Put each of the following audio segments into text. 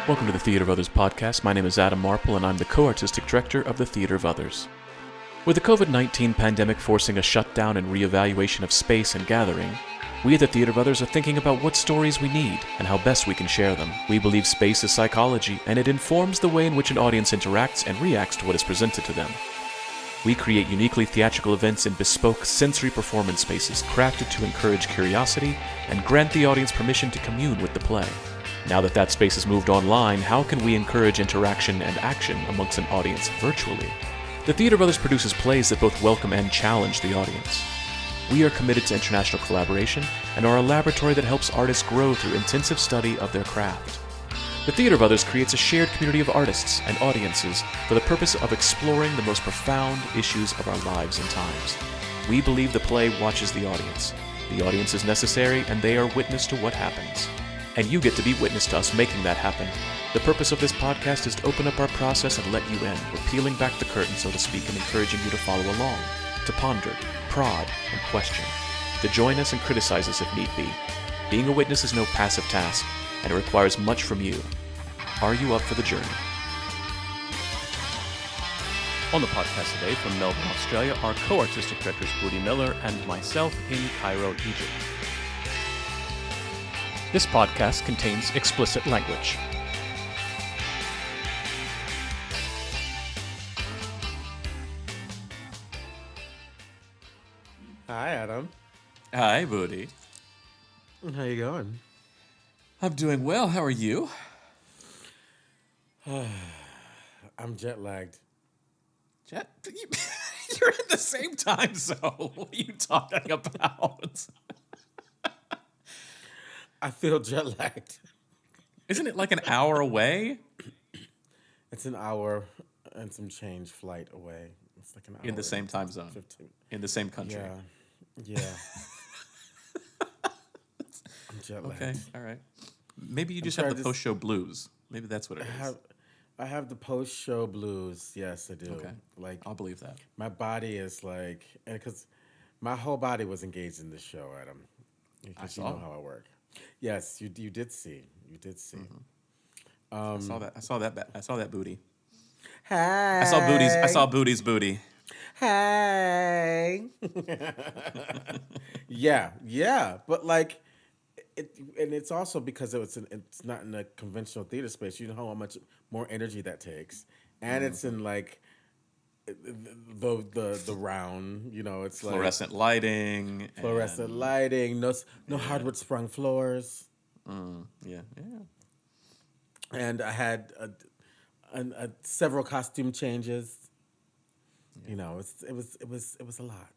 Welcome to the Theater of Others podcast. My name is Adam Marple, and I'm the co-artistic director of the Theater of Others. With the COVID-19 pandemic forcing a shutdown and reevaluation of space and gathering, we at the Theater of Others are thinking about what stories we need and how best we can share them. We believe space is psychology, and it informs the way in which an audience interacts and reacts to what is presented to them. We create uniquely theatrical events in bespoke sensory performance spaces crafted to encourage curiosity and grant the audience permission to commune with the play. Now that space has moved online, how can we encourage interaction and action amongst an audience virtually? The Theater of Others produces plays that both welcome and challenge the audience. We are committed to international collaboration and are a laboratory that helps artists grow through intensive study of their craft. The Theater of Others creates a shared community of artists and audiences for the purpose of exploring the most profound issues of our lives and times. We believe the play watches the audience. The audience is necessary, and they are witness to what happens. And you get to be witness to us making that happen. The purpose of this podcast is to open up our process and let you in. We're peeling back the curtain, so to speak, and encouraging you to follow along, to ponder, prod, and question, to join us and criticize us if need be. Being a witness is no passive task, and it requires much from you. Are you up for the journey? On the podcast today from Melbourne, Australia, are co-artistic directors Budi Miller and myself in Cairo, Egypt. This podcast contains explicit language. Hi, Adam. Hi, Budi. How you going? I'm doing well. How are you? I'm jet lagged. You're in the same time zone. What are you talking about? I feel jet lagged. Isn't it like an hour away? It's an hour and some change flight away. It's like an hour. In the same time zone. 15. In the same country. Yeah. I'm jet lagged. Okay, all right. Maybe you just sorry, have the post-show blues. Maybe that's what it is. I have the post-show blues. Yes, I do. Okay. Like, I'll believe that. my body is like, because my whole body was engaged in this show, Adam. Because you know how I work. Yes, you did see. You did see. Mm-hmm. I saw that booty. Hey. I saw Booty's booty. Hey. yeah. But like, and it's also because it's not in a conventional theater space. You know how much more energy that takes, and it's in like the round. You know, it's Fluorescent lighting. No hardwood sprung floors. Yeah. And I had several costume changes. Yeah. You know, it was a lot.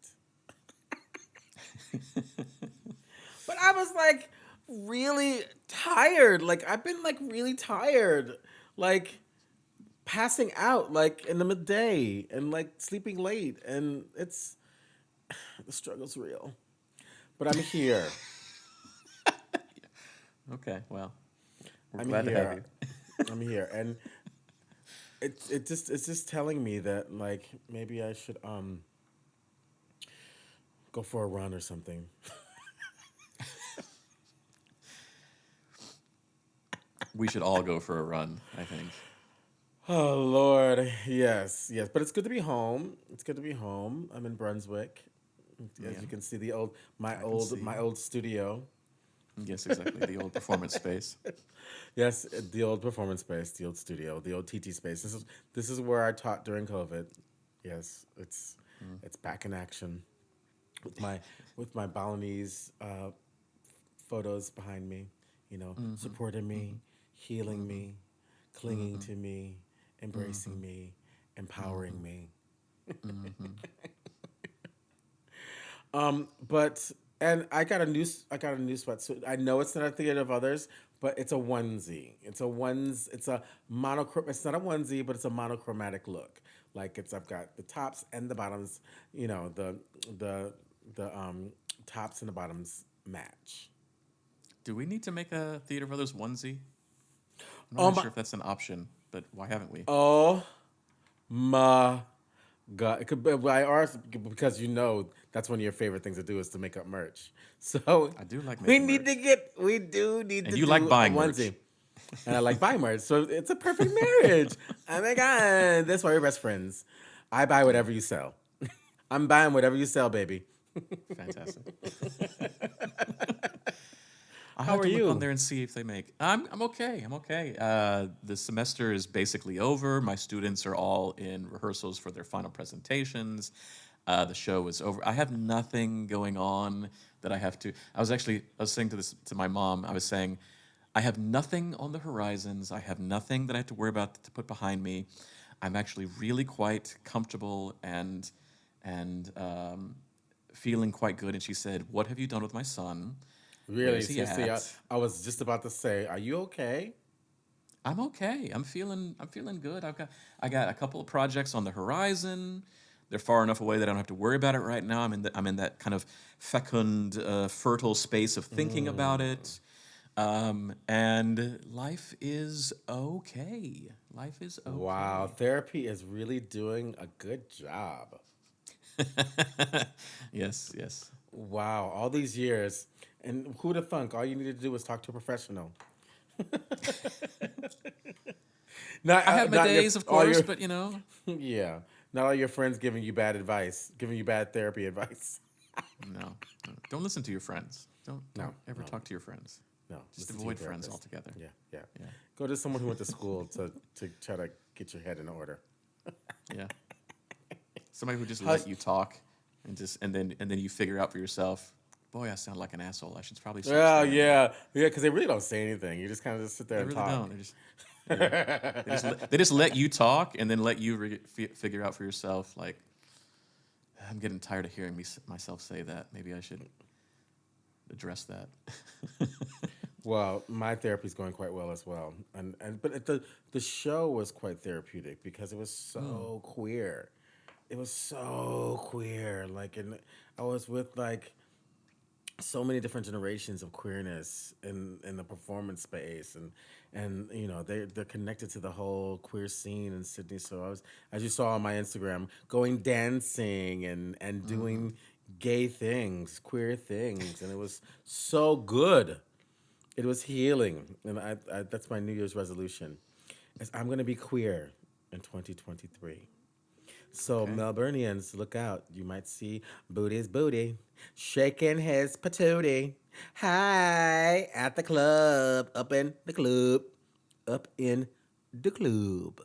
But I was like really tired. Like I've been like really tired. Like passing out like in the midday and like sleeping late, and the struggle's real. But I'm here. Okay, well, we're I'm glad here. to have you. I'm here, and it's just telling me that like maybe I should go for a run or something. We should all go for a run, I think. Oh Lord, yes. But it's good to be home. I'm in Brunswick, as you can see my old studio. Yes, exactly. The old performance space. Yes, the old performance space, the old studio, the old TT space. This is where I taught during COVID. Yes, it's back in action with my Balinese photos behind me. You know, supporting me, healing me, clinging to me, embracing me, empowering me. And I got a new sweatsuit. I know it's not a Theater of Others, but it's a onesie. It's a monochrome. It's not a onesie, but it's a monochromatic look. Like I've got the tops and the bottoms. You know, the tops and the bottoms match. Do we need to make a Theater of Others onesie? I'm not sure if that's an option, but why haven't we? Oh my God, it could be by ours because that's one of your favorite things to do is to make up merch. So I do like we making need to merch. get, we do need And to you like do a buying onesie, merch. and I like buying merch, so it's a perfect marriage. Oh my God, that's why we're best friends. I buy Yeah. whatever you sell. I'm buying whatever you sell, baby. Fantastic. I'll How have are to look on you? there and see if they make. I'm okay. I'm okay. The semester is basically over. My students are all in rehearsals for their final presentations. The show is over. I have nothing going on that I have to. I was saying to my mom. I was saying, I have nothing on the horizons. I have nothing that I have to worry about to put behind me. I'm actually really quite comfortable and feeling quite good. And she said, "What have you done with my son? Where Really? is he Seriously? at?" I was just about to say, are you okay? I'm okay. I'm feeling good. I got a couple of projects on the horizon. They're far enough away that I don't have to worry about it right now. I'm in that kind of fecund, fertile space of thinking about it. And life is okay. Life is Wow, okay. therapy is really doing a good job. Yes, yes. Wow, all these years, and who the thunk? All you need to do is talk to a professional. I have my Not your days, of all course, your but yeah, not all your friends giving you bad advice, giving you bad therapy advice. no, no. Don't listen to your friends. Don't No, don't ever no, talk to your friends. no. Just Listen to your avoid friends therapist. altogether. Yeah, yeah. Yeah, Go to someone who went to school to try to get your head in order. yeah. Somebody who just let How's you talk and then you figure out for yourself, boy, I sound like an asshole. I should probably search well, therapy. yeah, because they really don't say anything. You just kind of just sit there They and really talk. don't. Yeah. They just let you talk and then let you figure out for yourself. Like, I'm getting tired of hearing myself say that. Maybe I should address that. Well, my therapy is going quite well as well, and but the show was quite therapeutic because it was Mm. so queer. It was so queer. Like, and I was with like so many different generations of queerness in the performance space, and they're connected to the whole queer scene in Sydney. So I was, as you saw on my Instagram, going dancing and Mm-hmm. doing gay things, queer things, and it was so good. It was healing, and I that's my New Year's resolution. Is I'm gonna be queer in 2023. So Okay. Melburnians, look out! You might see Budi's booty shaking his patootie. Hi at the club, up in the club, up in the club.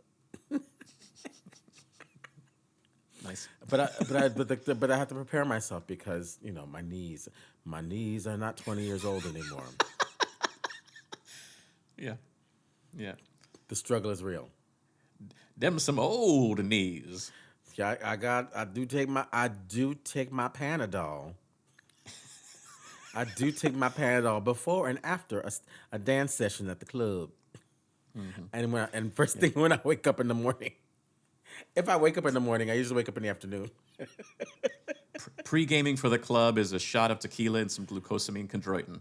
Nice. But I have to prepare myself because my knees are not 20 years old anymore. Yeah. Yeah. The struggle is real. Them some old knees. Yeah, I do take my Panadol. I do take my Panadol before and after a dance session at the club. Hmm. And first Yeah. thing when I wake up in the morning. If I wake up in the morning, I usually wake up in the afternoon. Pre-gaming for the club is a shot of tequila and some glucosamine chondroitin.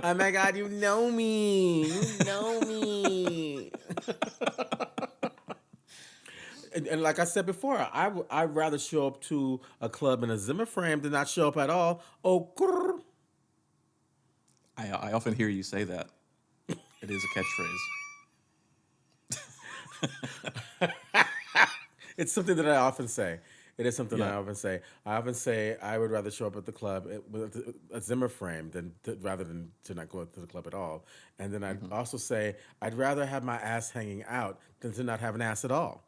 Oh my God, you know me. You know me. And like I said before, I'd rather show up to a club in a Zimmer frame than not show up at all. Oh, grrr. I often hear you say that. It is a catchphrase. It's something that I often say. It is something Yeah. I often say. I often say I would rather show up at the club with a Zimmer frame rather than to not go to the club at all. And then I'd Hmm. also say I'd rather have my ass hanging out than to not have an ass at all.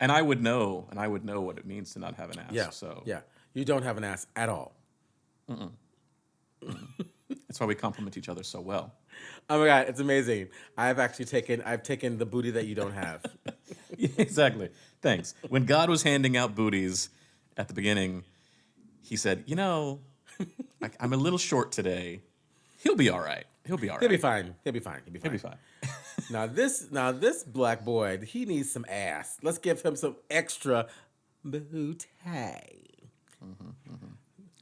And I would know what it means to not have an ass. Yeah, So yeah. You don't have an ass at all. that's why we complement each other so well. Oh my God, it's amazing. I've taken the booty that you don't have. Yeah, exactly. Thanks. When God was handing out booties at the beginning, he said, I'm a little short today. He'll be all right. He'll be all He'll be right. fine. He'll be fine. He'll be He'll be fine. fine. Now this black boy, he needs some ass. Let's give him some extra booty.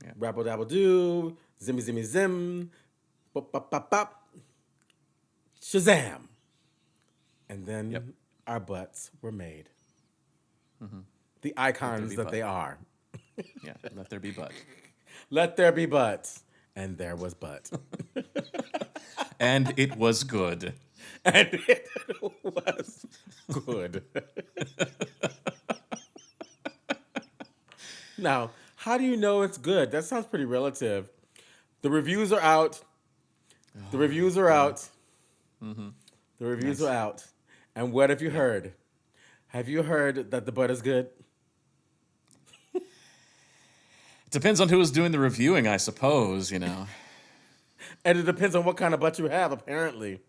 Yeah. Rabble dabble doo, zimmy zimmy zim, bop bop bop bop, shazam, and Yep. then our butts were made. The Let there icons be that butt. they are. Yeah, let there be butt. Let there be butts. And there was butt. And it was good. And it was good. Now, how do you know it's good? That sounds pretty relative. The reviews are out. The reviews are out. The reviews Nice. are out. And what have you Yeah. heard? Have you heard that the butt is good? It depends on who is doing the reviewing, I suppose, you know. And it depends on what kind of butt you have, apparently.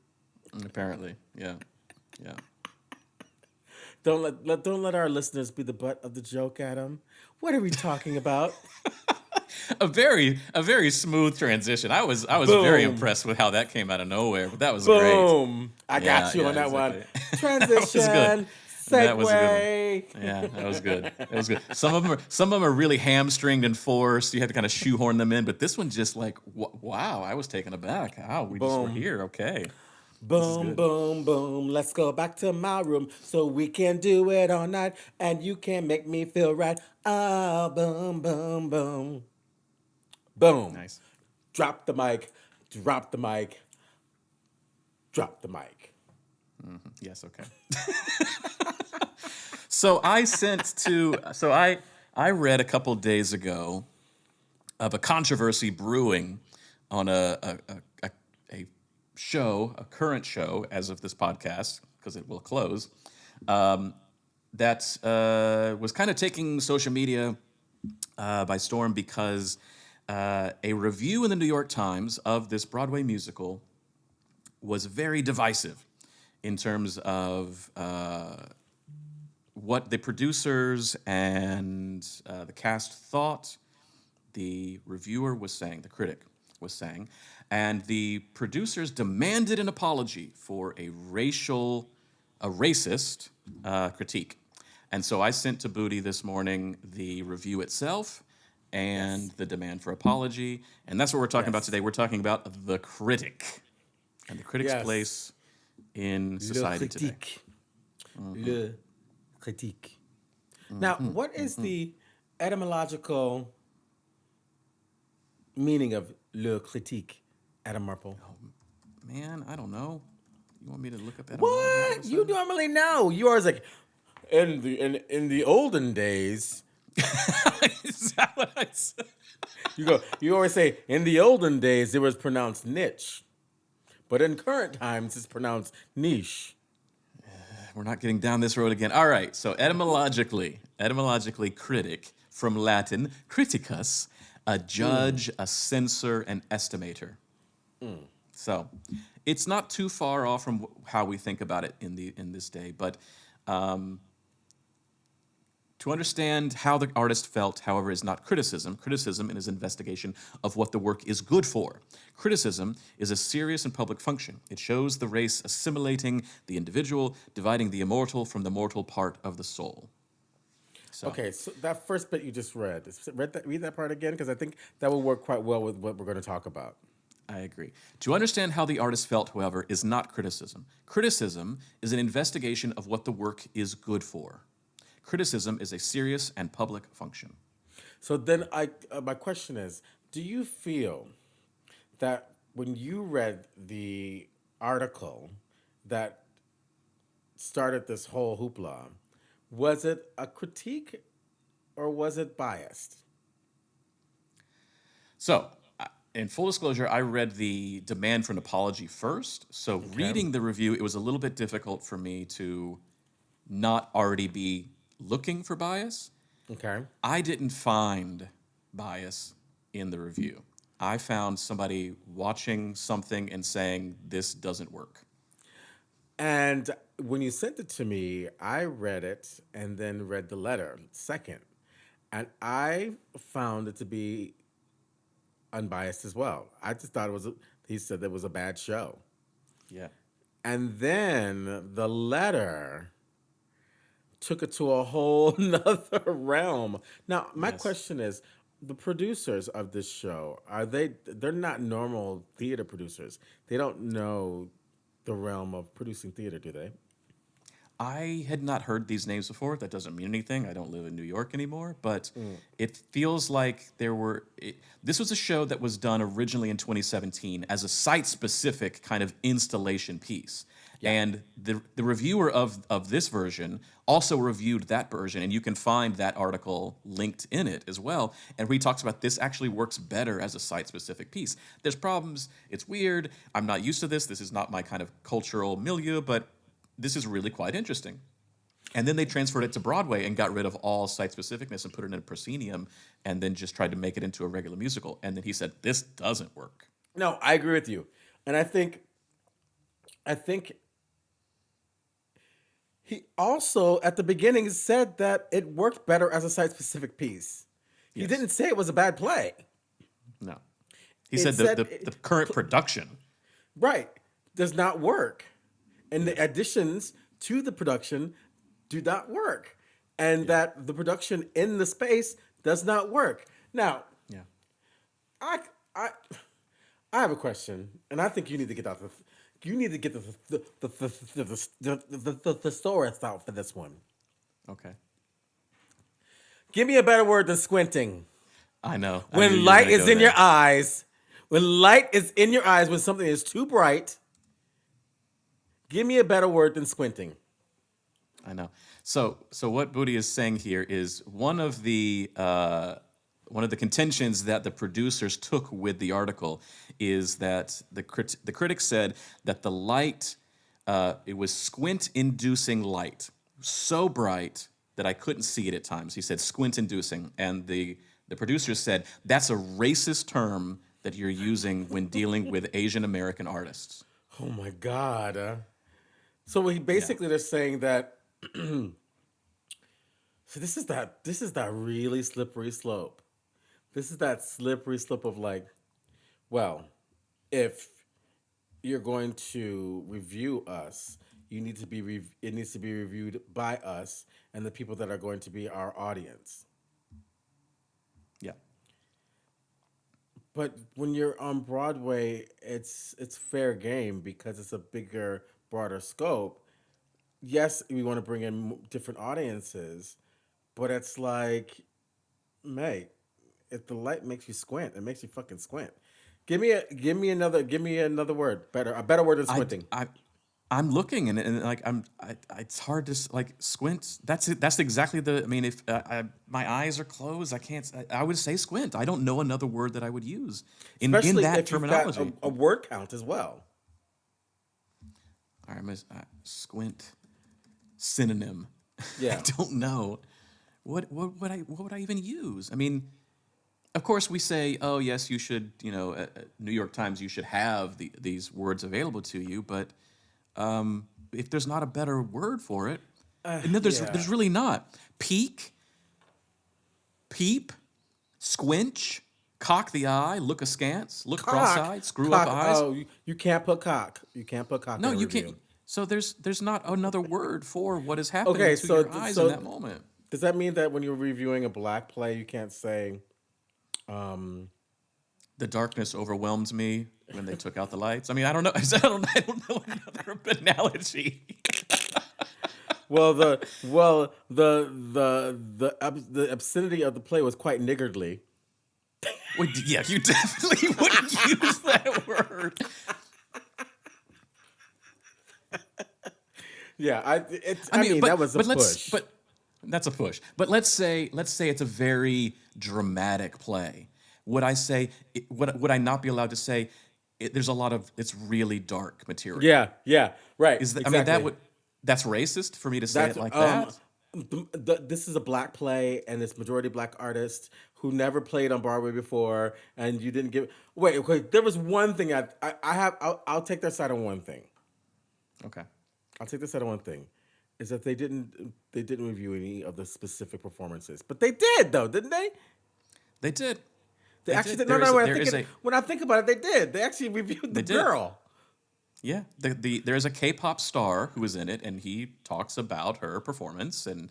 Apparently. Yeah. Yeah. Don't let our listeners be the butt of the joke, Adam. What are we talking about? A very smooth transition. I was very Boom. impressed with how that came out of nowhere, but that was great. Boom. I Yeah, got you yeah, on that one. exactly. That was good. Transition. That was a good one. Segue. Yeah, that was good. That was good. Some of them are really hamstringed and forced. You had to kind of shoehorn them in, but this one just like wow, I was taken aback. Wow, we just were Boom. here. Okay, this is Boom, good. boom, boom. Let's go back to my room so we can do it all night and you can make me feel right. Ah, boom, boom, boom. Boom. Nice. Drop the mic. Drop the mic. Drop the mic. Yes. Okay. So I read a couple days ago of a controversy brewing on a show, a current show as of this podcast, because it will close, that was kind of taking social media by storm because a review in the New York Times of this Broadway musical was very divisive in terms of what the producers and the cast thought. The reviewer was saying, the critic was saying, and the producers demanded an apology for a racist critique. And so I sent to Budi this morning the review itself and the demand for apology. And that's what we're talking about Yes. today. We're talking about the critic and the critic's Yes. place in Le society today. critique. Le critique. Now, what is the etymological meaning of le critique, Adam Marple? Man, I don't know. You want me to look up etymology? all of a What? You sudden? normally know. You are like in the olden days. Is that what I said? You always say in the olden days it was pronounced niche, but in current times it's pronounced niche. We're not getting down this road again. All right. So etymologically, critic from Latin criticus, a judge, a censor, an estimator. So it's not too far off from how we think about it in this day, but to understand how the artist felt, however, is not criticism. Criticism is investigation of what the work is good for. Criticism is a serious and public function. It shows the race assimilating the individual, dividing the immortal from the mortal part of the soul. So, Okay, so that first bit you just read, read that part again because I think that will work quite well with what we're going to talk about. I agree. To understand how the artist felt, however, is not criticism. Criticism is an investigation of what the work is good for. Criticism is a serious and public function. So then, my question is: do you feel that when you read the article that started this whole hoopla, was it a critique or was it biased? So, in full disclosure, I read the demand for an apology first. So, reading the review, it was a little bit difficult for me to not already be looking for bias. Okay. I didn't find bias in the review. I found somebody watching something and saying, this doesn't work. And when you sent it to me, I read it and then read the letter second. And I found it to be unbiased as well. I just thought he said it was a bad show. Yeah. And then the letter took it to a whole nother realm. Now, my Yes. question is, the producers of this show, they're not normal theater producers. They don't know the realm of producing theater, do they? I had not heard these names before. That doesn't mean anything. I don't live in New York anymore, but it feels like this was a show that was done originally in 2017 as a site-specific kind of installation piece. Yeah. And the reviewer of this version also reviewed that version, and you can find that article linked in it as well. And he talks about this actually works better as a site-specific piece. There's problems. It's weird. I'm not used to this. This is not my kind of cultural milieu, but this is really quite interesting. And then they transferred it to Broadway and got rid of all site-specificness and put it in a proscenium and then just tried to make it into a regular musical. And then he said, this doesn't work. No, I agree with you. And I think he also, at the beginning, said that it worked better as a site-specific piece. He Yes. didn't say it was a bad play. No. He said the current production. Right. Does not work. And the additions to the production do not work. And that the production in the space does not work. Now, Yeah. I have a question, and I think you need to get the thesaurus out for this one. Okay. Give me a better word than squinting. I know. I knew you When were light gonna is go in there. your eyes, when something is too bright, give me a better word than squinting. I know. So what Budi is saying here is one of the contentions that the producers took with the article is that the critic said that the light, it was squint-inducing light, so bright that I couldn't see it at times. He said squint-inducing, and the producers said that's a racist term that you're using when dealing with Asian American artists. Oh my God. So they're saying that. So this is that really slippery slope. This is that slippery slope of like, well, if you're going to review us, it needs to be reviewed by us and the people that are going to be our audience. Yeah. But when you're on Broadway, it's fair game because it's a bigger, broader scope. Yes, we want to bring in different audiences, but it's like, mate, if the light makes you squint, it makes you fucking squint. Give me another word, a better word than squinting. I'm looking and like it's hard to like squint. That's it. That's exactly the. I mean, if my eyes are closed, I can't. I would say squint. I don't know another word that I would use in Especially that if terminology. you've got a word count as well. All right, squint synonym. Yeah. I don't know what would I even use. I mean, of course we say, oh yes, you should. You know, New York Times, you should have these words available to you, but. If there's not a better word for it, and there's really not. Peek, peep, squinch, cock the eye, look askance, look cross-eyed, screw up eyes. Oh, you can't put cock. You can't put cock. No, in a you review. can't. So there's not another word for what is happening to your eyes in that moment. Does that mean that when you're reviewing a black play, you can't say, The darkness overwhelmed me when they took out the lights. I mean, I don't know. I don't know another analogy. well, the obscenity of the play was quite niggardly. Well, yeah, you definitely wouldn't use that word. Yeah, I mean, that was a but push. But that's a push. But let's say it's a very dramatic play. Would I say? Would I not be allowed to say? There's a lot of it's really dark material. Yeah, right. Exactly. I mean, that's racist for me to say it like that. This is a black play, and it's majority black artists who never played on Broadway before, and you didn't give. Wait. There was one thing I'll take their side on one thing. Okay. I'll take their side on one thing, is that they didn't review any of the specific performances, but they did though, didn't they? They did. They actually did. When I think about it, they did. They actually reviewed the girl. Yeah, there's a K-pop star who was in it, and he talks about her performance, and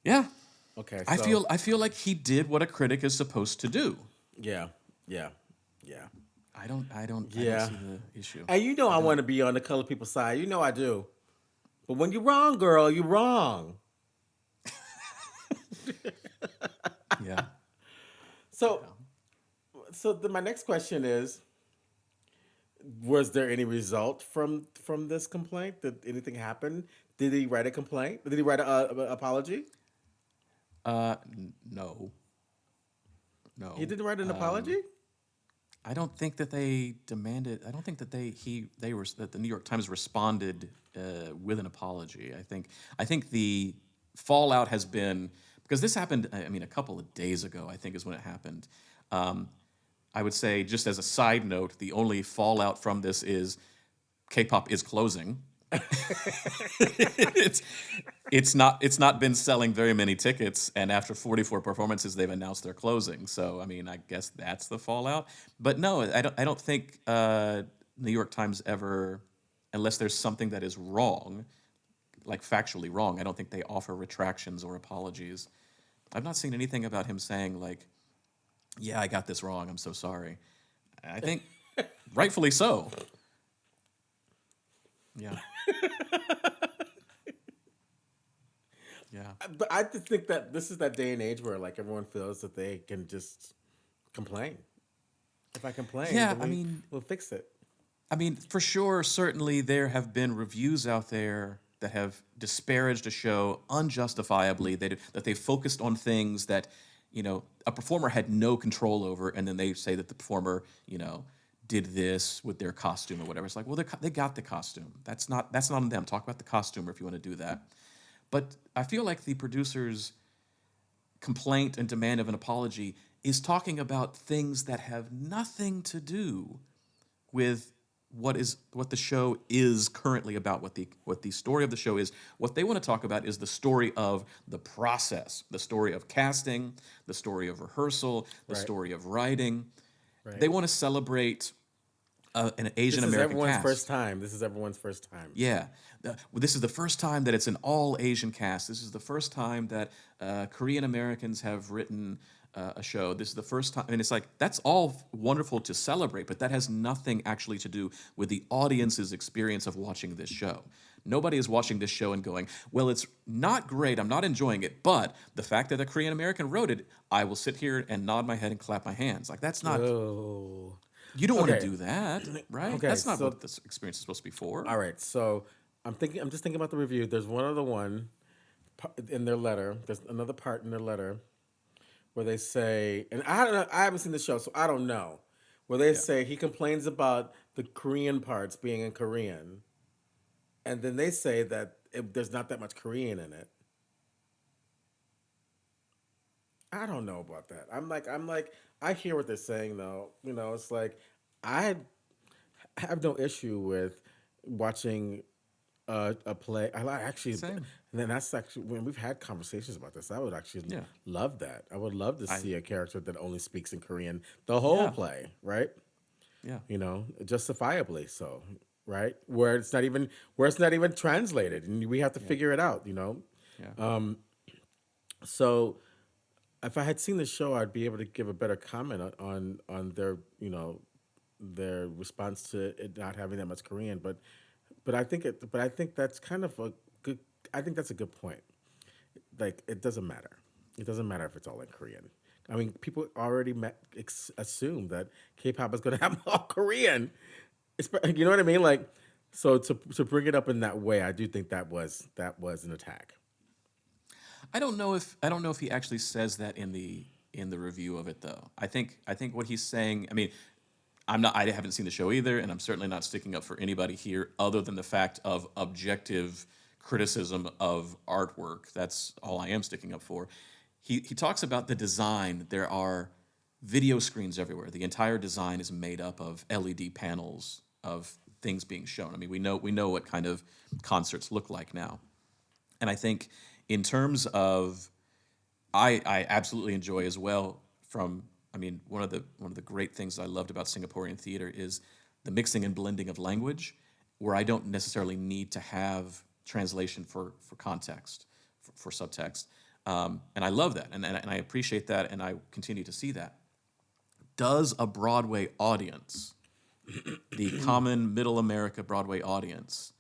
yeah. Okay, I feel like he did what a critic is supposed to do. Yeah. I don't see the issue. And I want to be on the colored people's side. You know I do. But when you're wrong, girl, you're wrong. Yeah. So, my next question is: was there any result from this complaint? Did anything happen? Did he write a complaint? Did he write a apology? No, He no. didn't write an apology. I don't think that they demanded. I don't think that they were that the New York Times responded with an apology. I think the fallout has been because this happened. I mean, a couple of days ago. I think is when it happened. Um, I would say, just as a side note, the only fallout from this is Kpop is closing. it's it's not been selling very many tickets, and after 44 performances, they've announced they're closing. So I mean, I guess that's the fallout. But no, I don't think New York Times ever, unless there's something that is wrong, like factually wrong. I don't think they offer retractions or apologies. I've not seen anything about him saying like, "Yeah, I got this wrong. I'm so sorry." I think rightfully so. Yeah. Yeah. But I just think that this is that day and age where like everyone feels that they can just complain. If I complain, Yeah, then we'll fix it. I mean, for sure, certainly there have been reviews out there that have disparaged a show unjustifiably, that they focused on things that, a performer had no control over, and then they say that the performer, did this with their costume or whatever. It's like, well, they got the costume. That's not on them. Talk about the costume if you want to do that. But I feel like the producer's complaint and demand of an apology is talking about things that have nothing to do with what the show is currently about, what the story of the show is. What they want to talk about is the story of the process, the story of casting, the story of rehearsal, the Right. story of writing. Right. They want to celebrate an Asian This is American everyone's first cast. time. This is everyone's first time. Yeah. This is the first time that it's an all Asian cast. This is the first time that Korean Americans have written a show. This is the first time. And it's like, that's all wonderful to celebrate, but that has nothing actually to do with the audience's experience of watching this show. Nobody is watching this show and going, well, it's not great. I'm not enjoying it. But the fact that a Korean American wrote it, I will sit here and nod my head and clap my hands. Like, that's not. Oh. You don't want to Okay. do that, right? Okay. That's not So what this experience is supposed to be for. all right. So I'm just thinking about the review. There's one other one in their letter. There's another part in their letter where they say, and I don't know, I haven't seen the show, so I don't know. Where they Yeah. say he complains about the Korean parts being in Korean, and then they say that there's not that much Korean in it. I don't know about that. I'm like, I hear what they're saying though. It's like I have no issue with watching a play. Actually, and Same. then that's actually when we've had conversations about this. I would actually Yeah. love that. I would love to I see a character that only speaks in Korean the whole yeah. play, right? Yeah. Justifiably so, right? Where it's not even translated, and we have to Yeah. figure it out. Yeah. So if I had seen the show, I'd be able to give a better comment on their their response to it not having that much Korean. But I think that's kind of a good. I think that's a good point. Like it doesn't matter. It doesn't matter if it's all in Korean. I mean, people already assume that K-pop is going to have all Korean. You know what I mean? Like, so to bring it up in that way, I do think that was an attack. I don't know if he actually says that in the review of it though. I think what he's saying. I mean, I haven't seen the show either, and I'm certainly not sticking up for anybody here other than the fact of objective criticism of artwork. That's all I am sticking up for. He talks about the design. There are video screens everywhere. The entire design is made up of LED panels of things being shown. I mean, we know what kind of concerts look like now. And I think in terms of I absolutely enjoy as well from I mean one of the great things I loved about Singaporean theater is the mixing and blending of language where I don't necessarily need to have translation for context for subtext and I love that and I appreciate that and I continue to see that. Does a Broadway audience, the common middle America Broadway audience,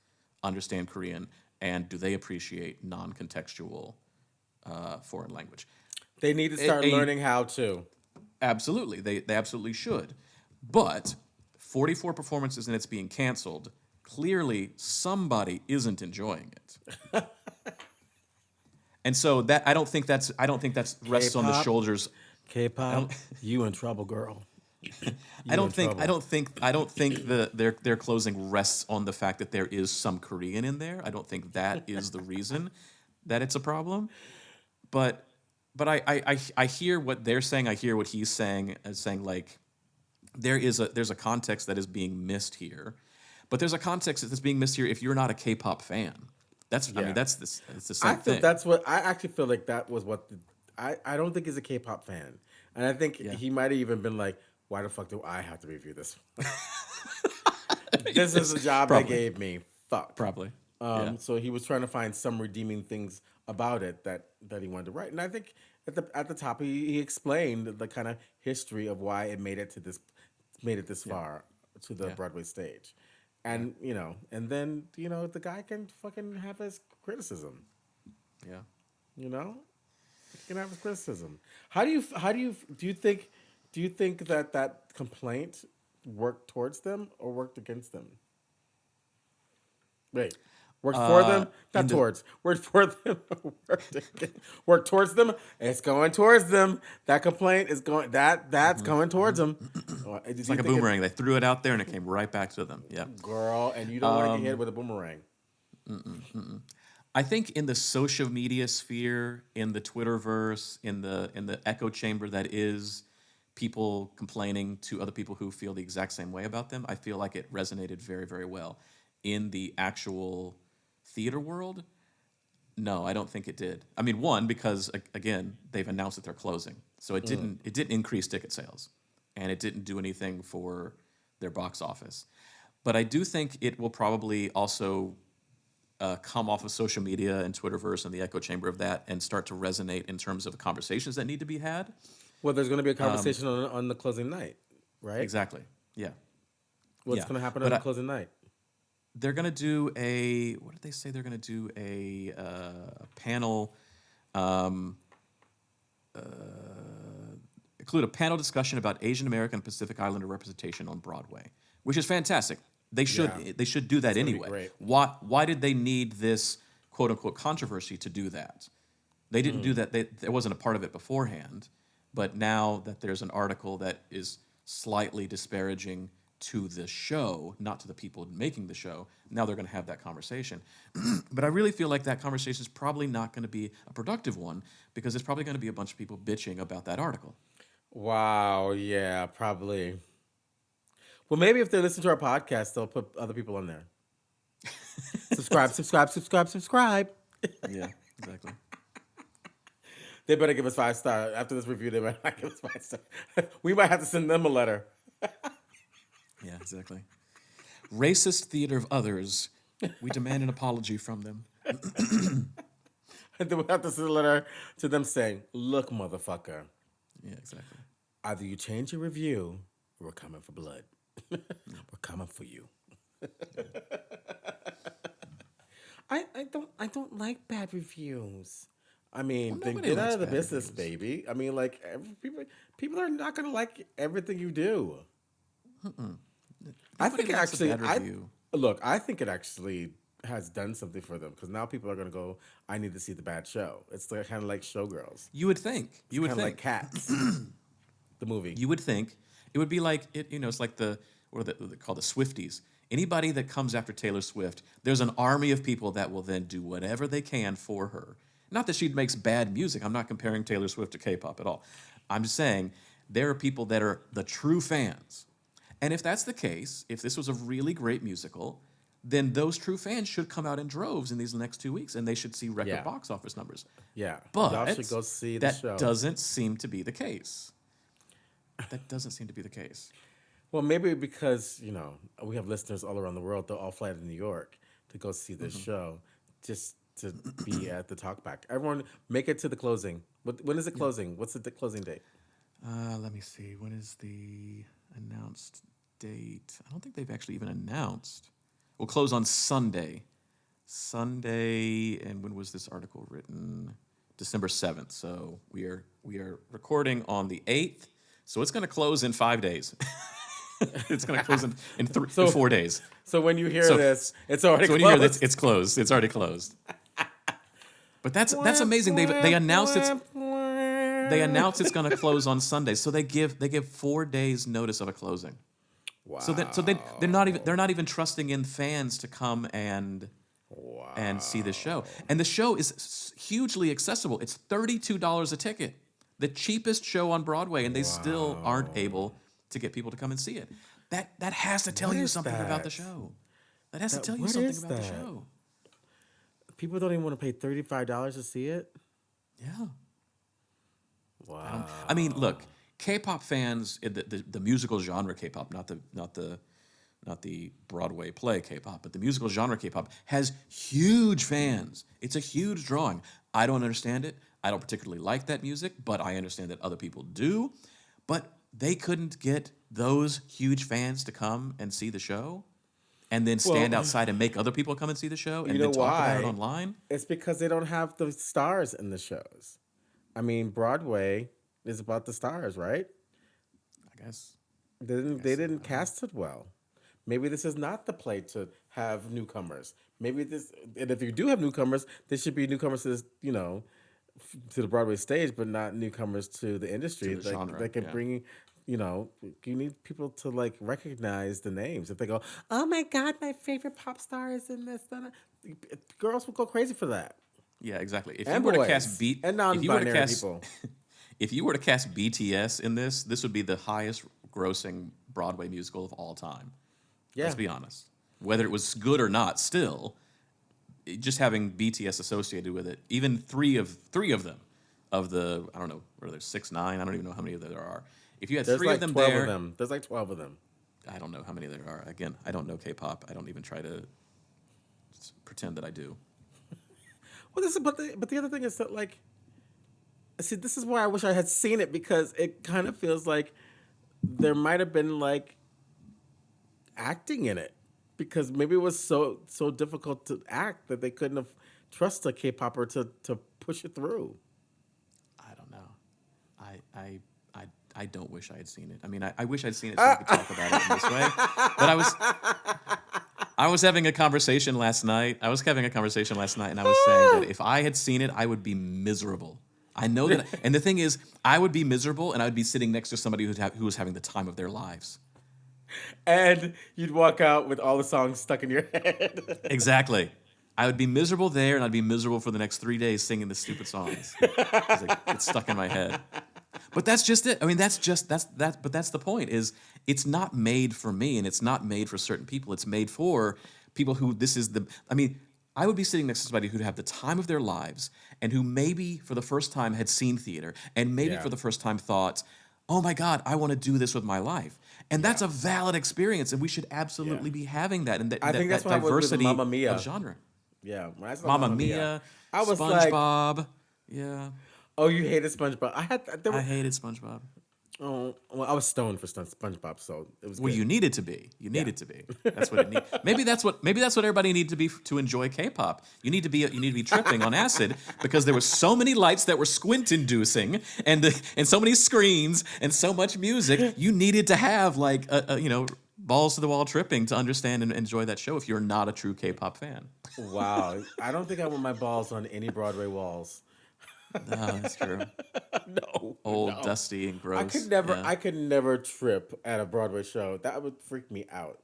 understand Korean? and do they appreciate non-contextual foreign language? They need to start learning how to. Absolutely, they absolutely should. But 44 performances and it's being canceled. Clearly, somebody isn't enjoying it. And so that I don't think that's rests on the K-pop, shoulders. K-pop, you in trouble, girl. I You in don't think trouble. their closing rests on the fact that there is some Korean in there. I don't think that is the reason that it's a problem. But I hear what they're saying. I hear what he's saying as saying like there's a context that is being missed here, but there's a context that's being missed here if you're not a K-pop fan. I mean it's the same I feel thing. that's what I actually feel like that was what I don't think he's a K-pop fan, and I think he might have even been like, why the fuck do I have to review this? This is a job they gave me. Fuck. Probably. So he was trying to find some redeeming things about it that he wanted to write, and I think at the top he explained the kind of history of why it made it this far to the Broadway stage, and and then the guy can fucking have his criticism. Yeah. He can have his criticism. Do you think that complaint worked towards them or worked against them? Wait, worked for them? Not towards. Worked for them. Worked towards them. It's going towards them. That complaint is going. That's going towards them. It's like a boomerang. They threw it out there and it came right back to them. Yeah. Girl, and you don't want to get hit with a boomerang. I think in the social media sphere, in the Twitterverse, in the echo chamber that is people complaining to other people who feel the exact same way about them, I feel like it resonated very, very well. In the actual theater world, no, I don't think it did. I mean, one, because again, they've announced that they're closing, so it didn't increase ticket sales, and it didn't do anything for their box office. But I do think it will probably also come off of social media and Twitterverse and the echo chamber of that and start to resonate in terms of conversations that need to be had. Well, there's going to be a conversation on the closing night, right? Exactly. Yeah. What's going to happen on the closing night? They're going to do what did they say? They're going to do a panel, include a panel discussion about Asian American and Pacific Islander representation on Broadway, which is fantastic. They should do that anyway. Why did they need this quote unquote controversy to do that? They didn't do that. There wasn't a part of it beforehand, but now that there's an article that is slightly disparaging to the show, not to the people making the show, now they're going to have that conversation. But I really feel like that conversation is probably not going to be a productive one because it's probably going to be a bunch of people bitching about that article. Wow, yeah, probably. Well, maybe if they listen to our podcast, they'll put other people on there. Subscribe. Yeah, exactly. They better give us 5 stars. After this review, they better not give us 5 stars. We might have to send them a letter. Yeah, exactly. Racist theater of others. We demand an apology from them. And then we'll have to send a letter to them saying, look, motherfucker. Yeah, exactly. Either you change your review or we're coming for blood. We're coming for you. I don't like bad reviews. I mean, then get out of the business, baby. I mean, like people are not gonna like everything you do. I think I think it actually has done something for them because now people are gonna go. I need to see the bad show. It's kind of like Showgirls. You would think. You would think like Cats, the movie. You would think it would be like it. It's like what are they called, the Swifties. Anybody that comes after Taylor Swift, there's an army of people that will then do whatever they can for her. Not that she makes bad music. I'm not comparing Taylor Swift to K-pop at all. I'm just saying there are people that are the true fans. And if that's the case, if this was a really great musical, then those true fans should come out in droves in these next 2 weeks, and they should see record box office numbers. Yeah, but y'all should go see the show. That doesn't seem to be the case. That doesn't seem to be the case. Well, maybe because, we have listeners all around the world. They'll all fly to New York to go see this show just to be at the talkback. Everyone, make it to the closing. When is it closing? What's the closing date? Let me see. When is the announced date? I don't think they've actually even announced. We'll close on Sunday. Sunday, and when was this article written? December 7th. So we are recording on the 8th. So it's going to close in 5 days. It's going to close in 4 days. So when you hear this, it's already so closed. when you hear this, it's closed. It's already closed. But that's amazing. They announced it's going to close on Sunday. So they give 4 days notice of a closing. Wow. So they're not even trusting in fans to come and see the show. And the show is hugely accessible. It's $32 a ticket, the cheapest show on Broadway, and they still aren't able to get people to come and see it. That has to tell you something about the show. That has to tell you something about the show. People don't even want to pay $35 to see it? Yeah. Wow. I mean, look, K-pop fans, the musical genre K-pop, not the Broadway play K-pop, but the musical genre K-pop has huge fans. It's a huge drawing. I don't understand it. I don't particularly like that music, but I understand that other people do. But they couldn't get those huge fans to come and see the show and then stand outside and make other people come and see the show and then talk about it online. It's because they don't have the stars in the shows. I mean, Broadway is about the stars, right? I guess. They didn't cast it well. Maybe this is not the play to have newcomers. Maybe this, and if you do have newcomers, there should be newcomers to this, to the Broadway stage, but not newcomers to the industry. To the genre, that can bring, you need people to like recognize the names. If they go, oh my God, my favorite pop star is in this, then girls will go crazy for that. Yeah, exactly. If and you were boys, to cast and non-binary people. If you were to cast BTS in this would be the highest grossing Broadway musical of all time. Yeah. Let's be honest. Whether it was good or not, still, just having BTS associated with it, even three of them, of the, I don't know, what are there, 6, 9? I don't even know how many of there are. If you had There's 3 like of them 12 there. Of them. There's like 12 of them. I don't know how many there are. Again, I don't know K-pop. I don't even try to pretend that I do. Well, but the other thing is that, like, see, this is why I wish I had seen it, because it kind of feels like there might have been like acting in it, because maybe it was so difficult to act that they couldn't have trusted a K-popper to push it through. I don't know. I don't wish I had seen it. I mean, I wish I'd seen it so I could talk about it in this way. But I was having a conversation last night. And I was saying that if I had seen it, I would be miserable. I know that. And the thing is, I would be miserable, and I would be sitting next to somebody who was having the time of their lives. And you'd walk out with all the songs stuck in your head. Exactly. I would be miserable there, and I'd be miserable for the next 3 days singing the stupid songs. It's stuck in my head. But that's just it. I mean, that's the point, is it's not made for me, and it's not made for certain people. It's made for people who I would be sitting next to somebody who'd have the time of their lives, and who maybe for the first time had seen theater, and maybe for the first time thought, oh my God, I want to do this with my life. And that's a valid experience, and we should absolutely be having that. And I think that's that diversity Mamma Mia. of genre. Yeah. When I saw Mamma Mia, I was SpongeBob. Like, yeah. Oh, you hated SpongeBob. I hated SpongeBob. Oh, well, I was stoned for SpongeBob, so it was. Well, good. you needed to be. You needed to be. That's what it needed. Maybe that's what everybody needed to be to enjoy K-pop. You need to be tripping on acid, because there were so many lights that were squint-inducing, and so many screens and so much music. You needed to have like balls to the wall tripping to understand and enjoy that show if you're not a true K-pop fan. Wow, I don't think I want my balls on any Broadway walls. No, that's true. No. Old, dusty, and gross. I could never trip at a Broadway show. That would freak me out.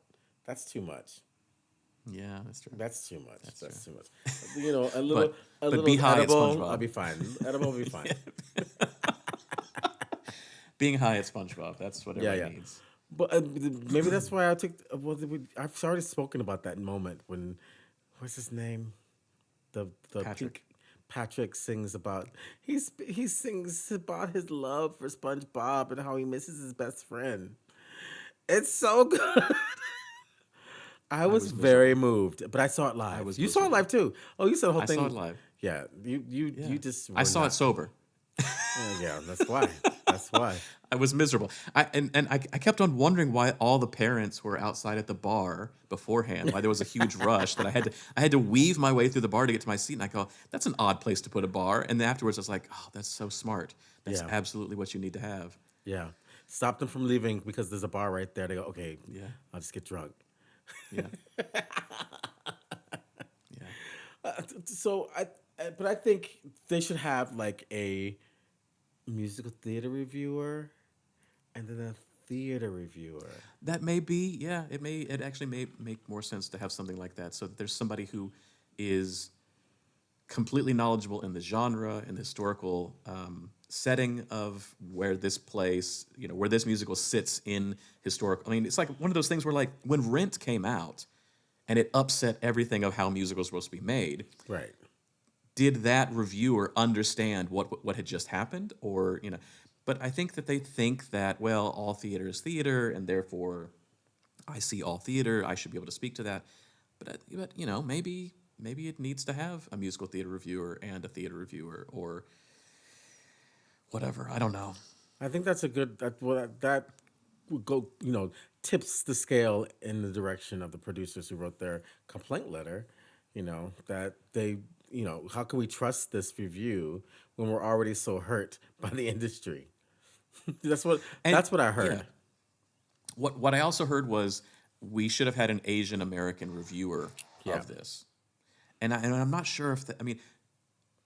That's too much. Yeah, that's true. That's too much. That's true. too much. A little be high edible, at SpongeBob. I'll be fine. Edible will be fine. Being high at SpongeBob, that's what everybody needs. But maybe that's why I took. I've already spoken about that moment when, what's his name? The Patrick. Patrick sings about he sings about his love for SpongeBob and how he misses his best friend. It's so good. I was very moved, but I saw it live. You saw it live too. Oh, you saw the whole thing. I saw it live. Yeah, you just. I saw it sober. Yeah, that's why. asked why. I was miserable. I kept on wondering why all the parents were outside at the bar beforehand. Why there was a huge rush that I had to weave my way through the bar to get to my seat. And I go, that's an odd place to put a bar. And then afterwards, I was like, oh, that's so smart. That's Yeah. absolutely what you need to have. Yeah. Stop them from leaving because there's a bar right there. They go, okay, Yeah. I'll just get drunk. Yeah. Yeah. So but I think they should have like a musical theater reviewer and then a theater reviewer. That may be, yeah. It actually may make more sense to have something like that, so that there's somebody who is completely knowledgeable in the genre, in the historical setting of where this place, where this musical sits in historical. I mean, it's like one of those things where, like, when Rent came out, and it upset everything of how musicals were supposed to be made. Right. Did that reviewer understand what had just happened, or But I think that they think that, well, all theater is theater, and therefore, I see all theater. I should be able to speak to that. But maybe it needs to have a musical theater reviewer and a theater reviewer, or whatever. I don't know. I think that's a good that would go, tips the scale in the direction of the producers who wrote their complaint letter, that they, how can we trust this review when we're already so hurt by the industry? And that's what I heard. yeah. What I also heard was we should have had an Asian American reviewer Yeah. of this, and I'm not sure if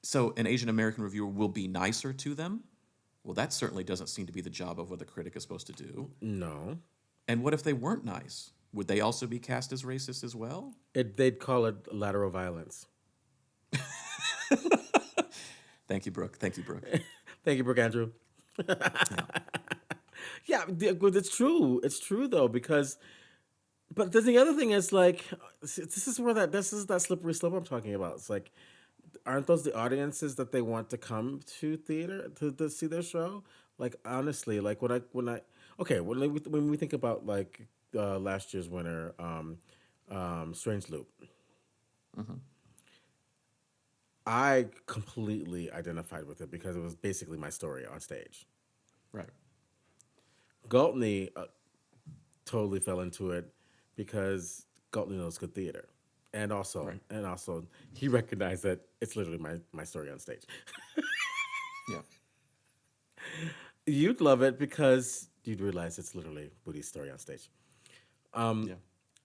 so an Asian American reviewer will be nicer to them. Well, that certainly doesn't seem to be the job of what the critic is supposed to do. No. And what if they weren't nice? Would they also be cast as racist as well? They'd call it lateral violence. Thank you, Brooke. Thank you, Brooke. Thank you, Brooke Andrew. Yeah, it's true. It's true though, because but then the other thing is, like, this is that slippery slope I'm talking about. It's like, aren't those the audiences that they want to come to theater to see their show? Like, honestly, like when we think about like last year's winner, Strange Loop, I completely identified with it because it was basically my story on stage. Right. Galtney totally fell into it because Galtney knows good theater, and also he recognized that it's literally my story on stage. Yeah. You'd love it because you'd realize it's literally Budi's story on stage. Yeah.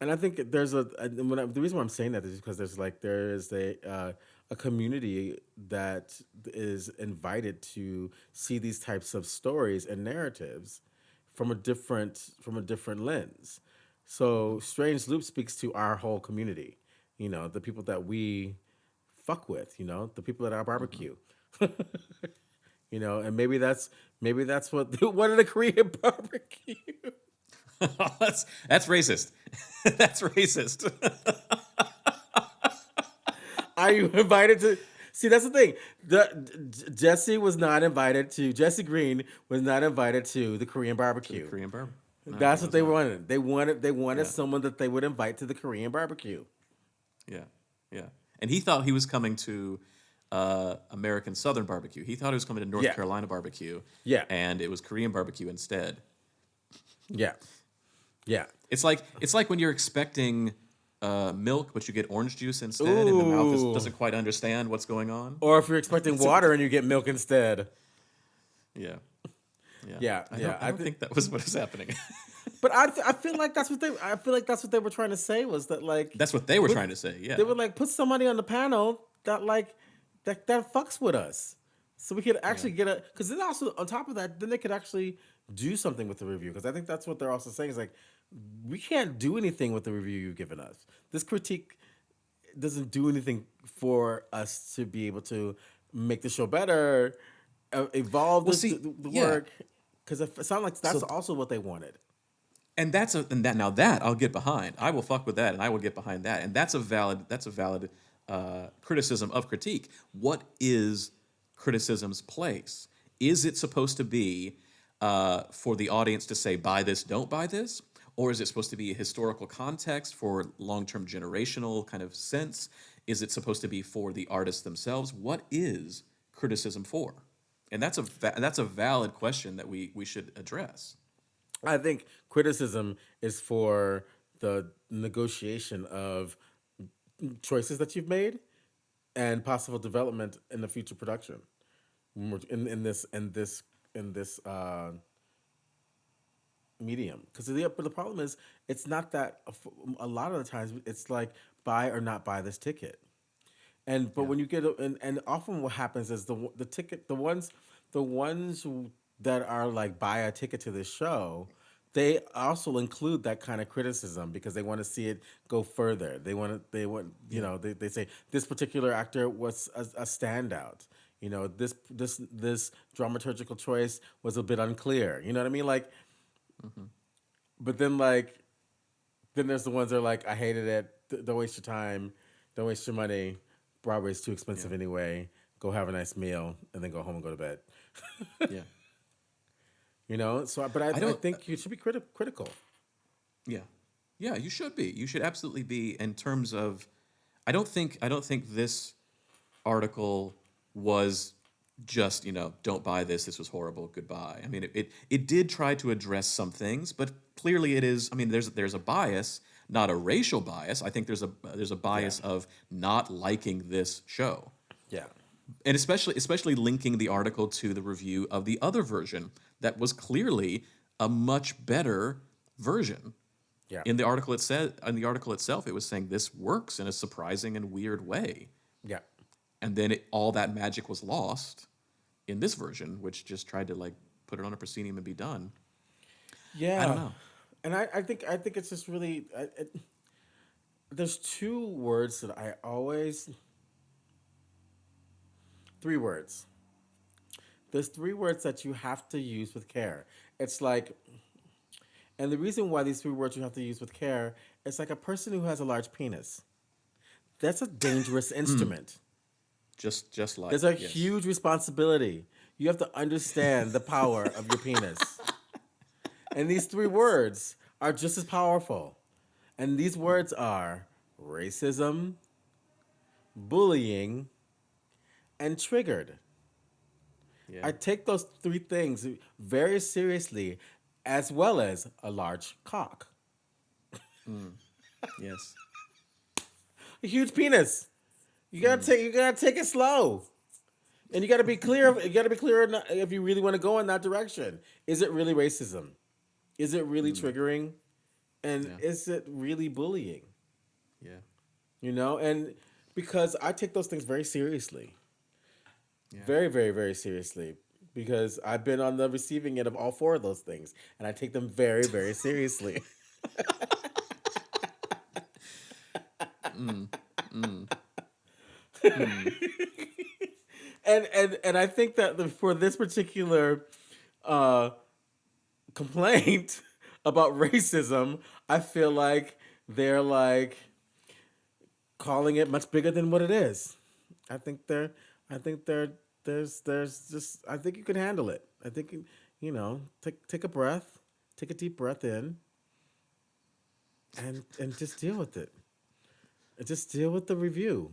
And I think there's the reason why I'm saying that is because there is a community that is invited to see these types of stories and narratives from a different lens. So Strange Loop speaks to our whole community, the people that we fuck with, the people at our barbecue. And maybe that's what are the Korean barbecue. That's racist. That's racist. Are you invited to? See, that's the thing. Jesse Green was not invited to the Korean barbecue. Korean barbecue. No, That's he what was they not. wanted. They wanted someone that they would invite to the Korean barbecue. Yeah, yeah. And he thought he was coming to American Southern barbecue. He thought he was coming to North Yeah. Carolina barbecue. Yeah. And it was Korean barbecue instead. Yeah. Yeah. It's like when you're expecting milk, but you get orange juice instead, and the mouth Ooh. doesn't quite understand what's going on. Or if you're expecting water and you get milk instead. Yeah. Yeah. Yeah, I don't think that was what was happening. But I feel like that's what they were trying to say, was that, like, That's what they were trying to say. Yeah. they were like, put somebody on the panel that fucks with us, so we could actually get a, because then also on top of that, then they could actually do something with the review, because I think that's what they're also saying is, like, we can't do anything with the review you've given us. This critique doesn't do anything for us to be able to make the show better, evolve the work, because it sounds like that's also what they wanted. And that I'll get behind. I will fuck with that, and I will get behind that. And that's a valid criticism of critique. What is criticism's place? Is it supposed to be for the audience to say, buy this, don't buy this? Or is it supposed to be a historical context for long-term generational kind of sense? Is it supposed to be for the artists themselves? What is criticism for? And that's a valid question that we should address. I think criticism is for the negotiation of choices that you've made and possible development in the future production. In this medium, because but the problem is it's not that. A lot of the times it's like buy or not buy this ticket. But Yeah. when you get and often what happens is the ticket the ones that are like buy a ticket to this show, they also include that kind of criticism because they want to see it go further. They want Yeah. they say this particular actor was a standout. This dramaturgical choice was a bit unclear. You know what I mean? Like, Hmm. but then there's the ones that are like, I hated it. Don't waste your time. Don't waste your money. Broadway's too Yeah. expensive anyway. Go have a nice meal and then go home and go to bed. Yeah. So, but I I don't. think you should be critical. Yeah. Yeah, you should be. You should absolutely be in terms of I don't think this article was just, don't buy this. This was horrible. Goodbye. I mean, it did try to address some things, but clearly it is. I mean, there's a bias, not a racial bias. I think there's a Yeah. bias of not liking this show, Yeah. and especially linking the article to the review of the other version that was clearly a much better version. Yeah. In the article itself, it was saying this works in a surprising and weird way. Yeah. And then all that magic was lost in this version, which just tried to like put it on a proscenium and be done. I don't Yeah. know. And I think it's just really there's two words that I always three words. There's three words that you have to use with care. It's like, and the reason why these three words you have to use with care, it's like a person who has a large penis. That's a dangerous instrument. Just like There's a yes, huge responsibility. You have to understand the power of your penis. And these three words are just as powerful. And these words are racism, bullying, and triggered. yeah, I take those three things very seriously, as well as a large cock. yes, A huge penis. You gotta take it slow. And you gotta be clear. You gotta be clear if you really want to go in that direction. Is it really racism? Is it really triggering? And yeah, is it really bullying? yeah, And because I take those things very seriously. yeah. Very, very, very seriously. Because I've been on the receiving end of all four of those things. And I take them very, very seriously. And I think that for this particular uh, complaint about racism, I feel like they're like calling it much bigger than what it is. I think they're I think there's just I think you can handle it. I think take a breath, take a deep breath in and just deal with it. And just deal with the review.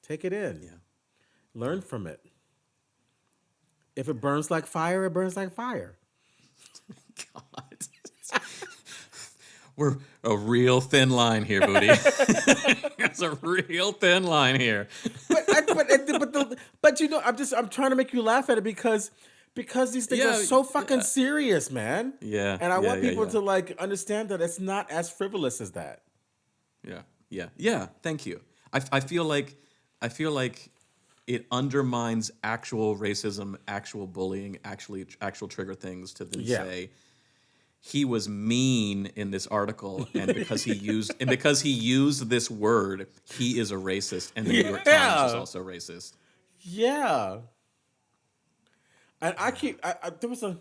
Take it in. Yeah. Learn from it. If it burns like fire, it burns like fire. God. We're a real thin line here, Booty. It's a real thin line here. But I'm trying to make you laugh at it because these things are Yeah, so fucking serious, man. yeah, And I yeah, want yeah, people yeah. to like understand that it's not as frivolous as that. Yeah, yeah, yeah. Thank you. I feel like it undermines actual racism, actual bullying, actual trigger things to then Yeah. say he was mean in this article, and because he used this word, he is a racist, and the New York Times is Yeah. also racist. Yeah. And I keep there was a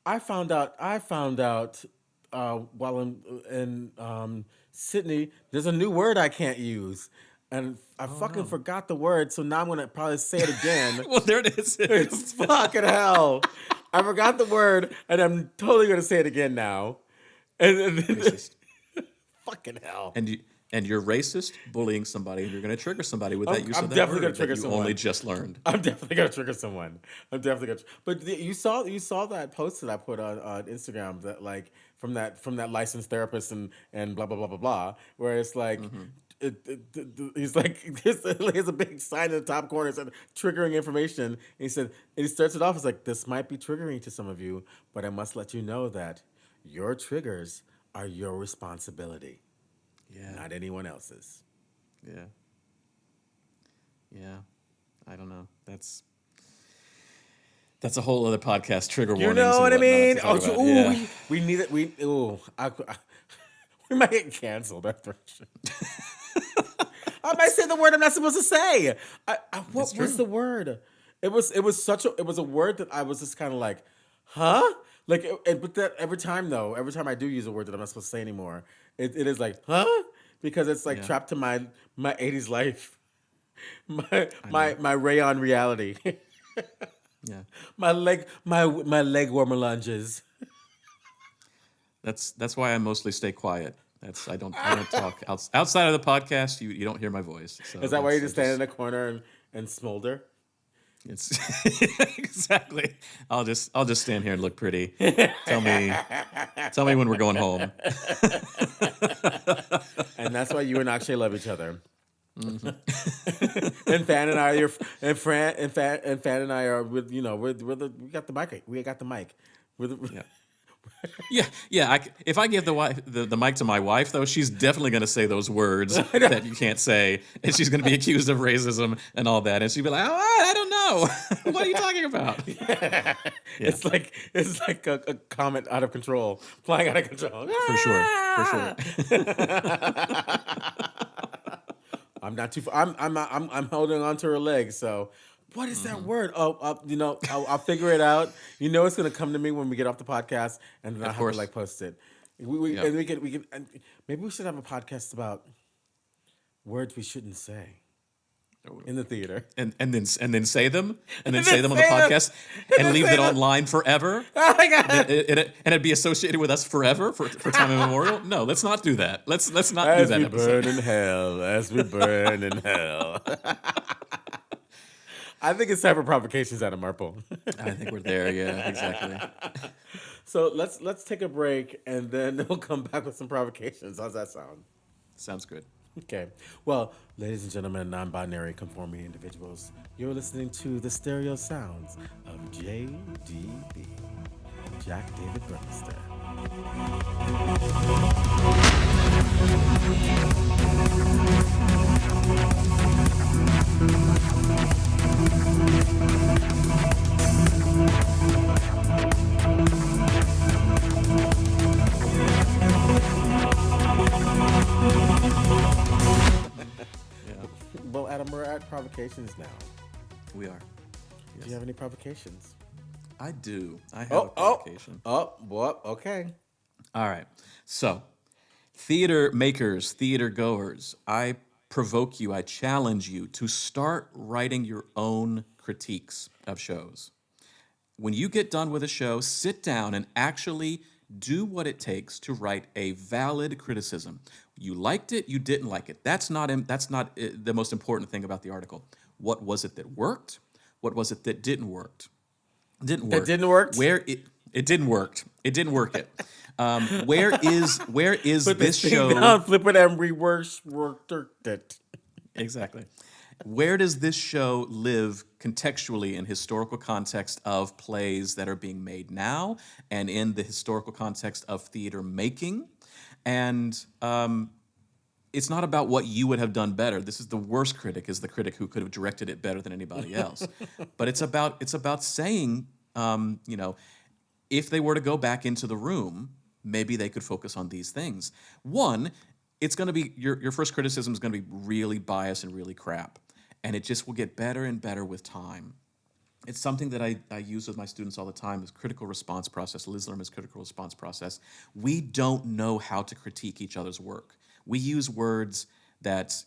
I found out while in Sydney, there's a new word I can't use. And I Oh fucking no. forgot the word, so now I'm gonna probably say it again. Well, there it is. It's fucking hell. I forgot the word, and I'm totally gonna say it again now. And then, Racist. fucking hell. And and you're racist, bullying somebody, and you're going to trigger somebody with that use I'm of that definitely word gonna trigger that you someone. only just learned. I'm definitely gonna trigger someone. I'm definitely gonna. You saw that post that I put on Instagram that like from that licensed therapist and blah blah blah blah blah, where it's like. Mm-hmm. He's like, here's a big sign in the top corner that said triggering information. And he said, and he starts it off as like, this might be triggering to some of you, but I must let you know that your triggers are your responsibility, Yeah. not anyone else's. Yeah. Yeah. I don't know. That's a whole other podcast. Trigger You warnings know and what I whatnot mean? to talk about. Ooh, Yeah. we need it. We might get canceled after. I might say the word I'm not supposed to say. What was the word? It was a word that I was just kind of like, huh? Like, but that every time I do use a word that I'm not supposed to say anymore, it is like, huh? Because it's like Yeah. trapped to my 80s life, I know. my rayon reality, Yeah. my leg warmer lunges. That's why I mostly stay quiet. I don't talk outside of the podcast. You don't hear my voice. So Is that why you just stand in a corner and smolder? It's exactly. I'll just stand here and look pretty. Tell me when we're going home. And that's why you and Akshay love each other. Mm-hmm. And Fan and I are Fan and I are with we got the mic. We got the mic. Yeah. If I give the mic to my wife, though, she's definitely going to say those words that you can't say, and she's going to be accused of racism and all that, and she'd be like, "Oh, I don't know. What are you talking about?" Yeah. It's like a comet out of control, flying out of control. For sure. I'm not too. I'm holding on to her leg. So, what is that word? Oh, I'll figure it out. You know, it's gonna come to me when we get off the podcast, and then I have to like post it. And we can. And maybe we should have a podcast about words we shouldn't say in the theater, and then say them, and then say them on the podcast, and leave it online forever. Oh my god! And it'd be associated with us forever for time immemorial. No, let's not do that. Let's not as do that. We burn in hell, as we burn in hell. I think it's time for provocations out of Marple. I think we're there. Yeah, exactly. So let's take a break, and then we'll come back with some provocations. How's that sound? Sounds good. Okay. Well, ladies and gentlemen, non-binary conforming individuals, you're listening to the stereo sounds of JDB, Jack David Burmeister. Well, Adam, we're at provocations now. We are. Yes. Do you have any provocations? I do. I have a provocation. Well, okay. All right. So, theater makers, theater goers, I provoke you, I challenge you to start writing your own critiques of shows. When you get done with a show, sit down and actually do what it takes to write a valid criticism. You liked it, you didn't like it. That's not the most important thing about the article. What was it that worked? What was it that didn't work? Didn't work. It didn't work. Where it didn't work. It didn't work it. Where is Put this show? Down, flip it and reverse worked it. Exactly. Where does this show live contextually in historical context of plays that are being made now, and in the historical context of theater making? And it's not about what you would have done better. This is the worst critic, is the critic who could have directed it better than anybody else. But it's about saying, if they were to go back into the room, maybe they could focus on these things. One, it's going to be your first criticism is going to be really biased and really crap, and it just will get better and better with time. It's something that I use with my students all the time, is critical response process. Liz Lerman's critical response process. We don't know how to critique each other's work. We use words that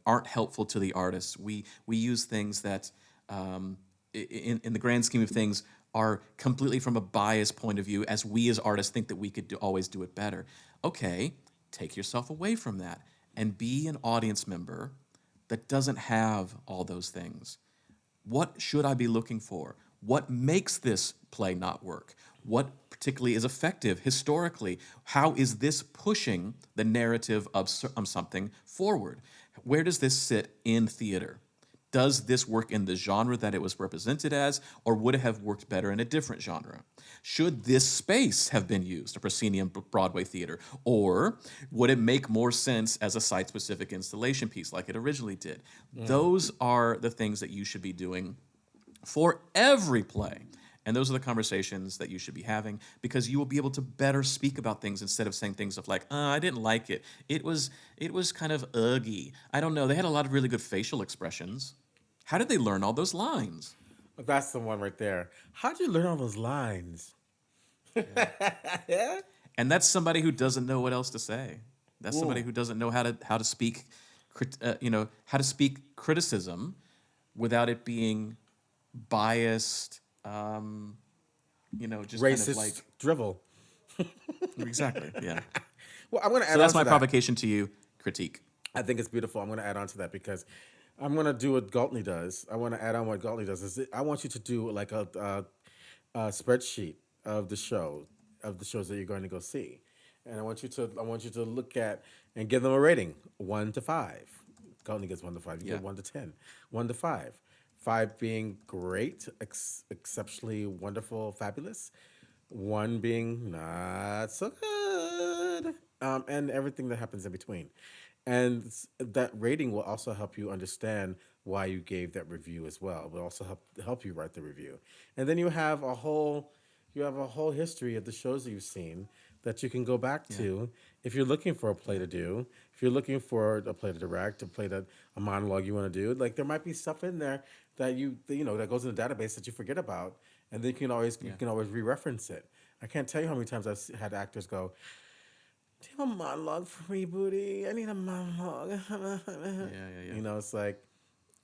aren't helpful to the artist. We use things that, in the grand scheme of things, are completely from a biased point of view, as we as artists think that we could always do it better. Okay, take yourself away from that and be an audience member that doesn't have all those things. What should I be looking for? What makes this play not work? What particularly is effective historically? How is this pushing the narrative of something forward? Where does this sit in theater? Does this work in the genre that it was represented as, or would it have worked better in a different genre? Should this space have been used, a proscenium Broadway theater, or would it make more sense as a site-specific installation piece like it originally did? Those are the things that you should be doing for every play. And those are the conversations that you should be having, because you will be able to better speak about things instead of saying things of like, I didn't like it. It was kind of uggy. I don't know. They had a lot of really good facial expressions. How did they learn all those lines? That's the one right there. How'd you learn all those lines? Yeah. And that's somebody who doesn't know what else to say. That's somebody who doesn't know how to speak, how to speak criticism without it being biased. Just Racist kind of like drivel. exactly, yeah. Well, I'm going to add So that's on my to that. provocation to you, critique. I think it's beautiful. I'm going to add on to that because I'm going to do what Galtney does. I want to add on what Galtney does. I want you to do like a spreadsheet of the shows that you're going to go see, and I want you to look at and give them a rating, 1 to 5. Galtney gets 1 to 5. You get 1 to 10, 1 to 5. 5 being great, exceptionally wonderful, fabulous. 1 being not so good, and everything that happens in between. And that rating will also help you understand why you gave that review as well. It will also help you write the review. And then you have a whole history of the shows that you've seen that you can go back to if you're looking for a play to do, if you're looking for a play to direct, a monologue you want to do. Like there might be stuff in there that that goes in the database that you forget about, and then you can always re-reference it. I can't tell you how many times I've had actors go, "Do you have a monologue for me, Budi? I need a monologue." Yeah. It's like,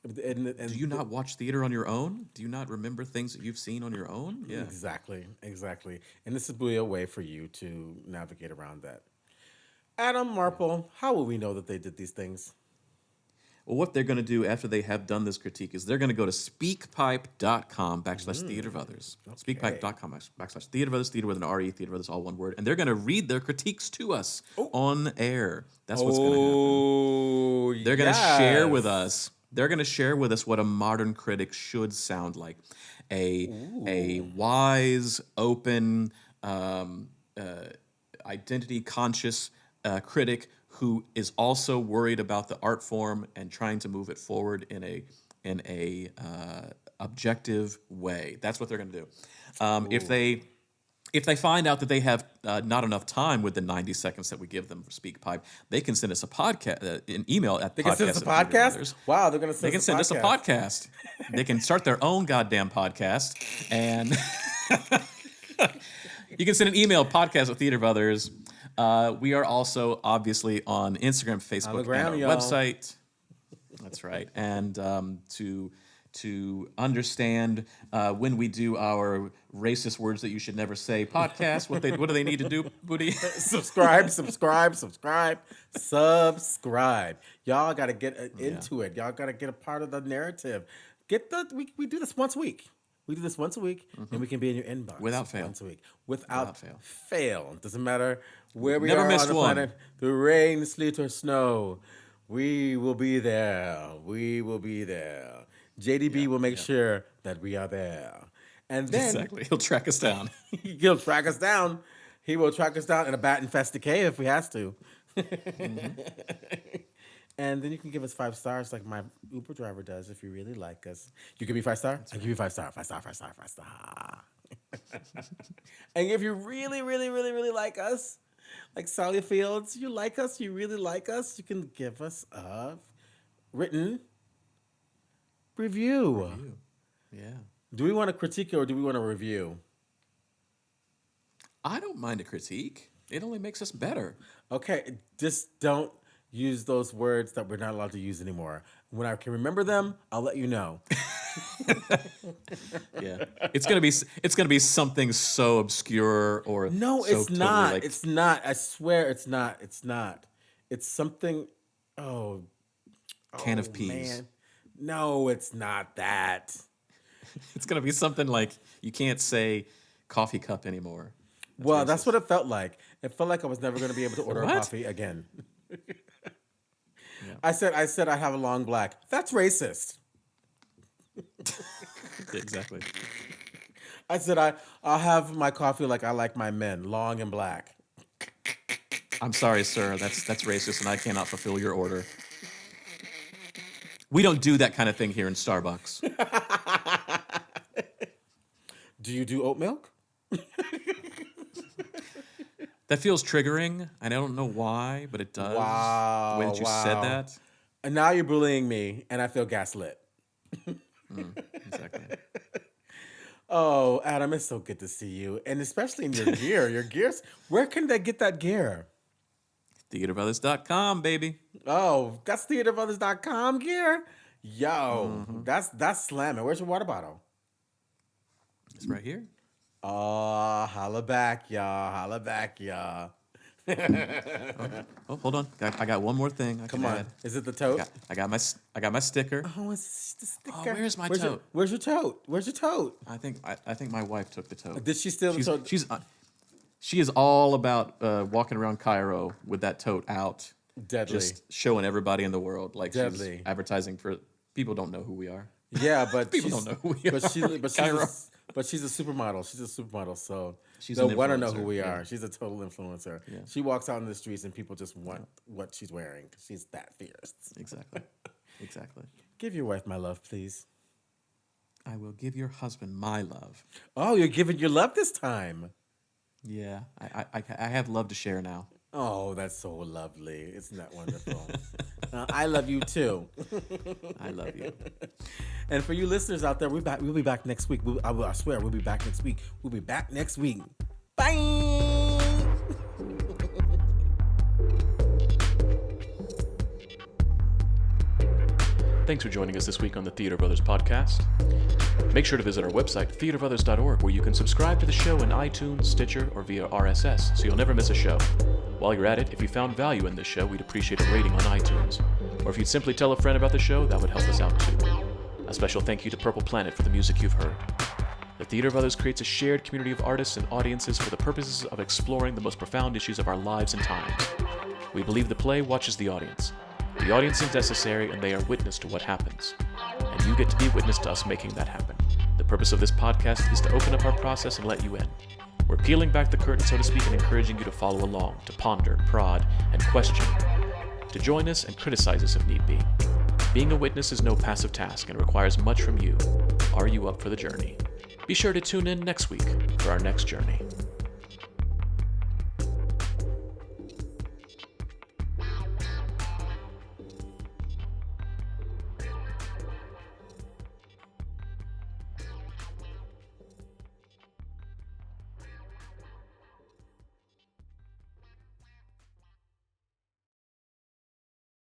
and Do you not watch theater on your own? Do you not remember things that you've seen on your own? Yeah. Exactly. And this is really a way for you to navigate around that. Adam, Marple, how will we know that they did these things? Well, what they're going to do after they have done this critique is they're going to go to speakpipe.com/theater of others. Speakpipe.com/theater of others, theater with an R-E, theater of others, all one word. And they're going to read their critiques to us on air. That's what's going to happen. They're going to share with us. They're going to share with us what a modern critic should sound like. A wise, open, identity-conscious critic who is also worried about the art form and trying to move it forward in a objective way. That's what they're going to do. If they find out that they have not enough time with the 90 seconds that we give them for SpeakPipe, they can send us a podcast, an email at They can send us a podcast? Wow, they're going to send us a podcast. They can start their own goddamn podcast, and you can send an email, podcast@theaterofothers. We are also obviously on Instagram, Facebook, and our website. That's right. And to understand when we do our racist words that you should never say podcast, what do they need to do, Budi? Subscribe. Y'all got to get into it. Y'all got to get a part of the narrative. We do this once a week. We do this once a week, and we can be in your inbox without fail. Once a week, without fail. Doesn't matter where we Never are missed on the one. planet. The rain, sleet, or snow, we will be there. JDB will make sure that we are there, and then Exactly, he'll track us down. he'll track us down. He will track us down in a bat infested cave if we has to. And then you can give us 5 stars like my Uber driver does if you really like us. You give me 5 star? I'll give you 5 star. 5 star. And if you really, really, really, really like us, like Sally Fields, you like us, you really like us, you can give us a written review. Yeah. Do we want to critique or do we want to review? I don't mind a critique. It only makes us better. Okay, just don't use those words that we're not allowed to use anymore. When I can remember them, I'll let you know. Yeah, it's gonna be something so obscure or no, so it's totally not. like, it's not. I swear, it's not. It's not. It's something. Oh, Can of peas. Man. No, it's not that. It's going to be something like you can't say coffee cup anymore. That's what it felt like. It felt like I was never going to be able to order a What? coffee again. I said I have a long black. That's racist. Exactly. I said I'll have my coffee like I like my men, long and black. I'm sorry, sir. That's racist, and I cannot fulfill your order. We don't do that kind of thing here in Starbucks. Do you do oat milk? That feels triggering. I don't know why, but it does. Wow. The way that you said that. And now you're bullying me, and I feel gaslit. Exactly. Oh, Adam, it's so good to see you. And especially in your gear. Your gears. Where can they get that gear? TheaterBrothers.com, baby. Oh, that's theaterbrothers.com gear? Yo, that's slamming. Where's your water bottle? It's right here. Oh, holla back, y'all. Holla back, y'all. Oh, hold on. I got one more thing. Come on. Add. Is it the tote? I got my sticker. Oh, it's the sticker. Oh, where's my tote? Where's your tote? Where's your tote? I think my wife took the tote. Did she steal the tote? She is all about walking around Cairo with that tote out, Deadly. just showing everybody in the world like Deadly. she's advertising for. People don't know who we are. Yeah, but People don't know who we are. Cairo. But she's a supermodel. She's a supermodel, so She's they'll an want to know influencer, who we yeah. are. She's a total influencer. Yeah. She walks out in the streets and people just want what she's wearing. She's that fierce. Exactly. Exactly. Give your wife my love, please. I will give your husband my love. Oh, you're giving your love this time. Yeah, I have love to share now. Oh, that's so lovely. Isn't that wonderful? I love you too. I love you. And for you listeners out there, we'll be back next week. I swear, we'll be back next week. We'll be back next week. Bye. Thanks for joining us this week on the Theater Brothers podcast. Make sure to visit our website, theaterbrothers.org, where you can subscribe to the show in iTunes, Stitcher, or via RSS, so you'll never miss a show. While you're at it, if you found value in this show, we'd appreciate a rating on iTunes. Or if you'd simply tell a friend about the show, that would help us out too. A special thank you to Purple Planet for the music you've heard. The Theater Brothers creates a shared community of artists and audiences for the purposes of exploring the most profound issues of our lives and times. We believe the play watches the audience. The audience is necessary, and they are witness to what happens. And you get to be witness to us making that happen. The purpose of this podcast is to open up our process and let you in. We're peeling back the curtain, so to speak, and encouraging you to follow along, to ponder, prod, and question, to join us and criticize us if need be. Being a witness is no passive task and requires much from you. Are you up for the journey? Be sure to tune in next week for our next journey.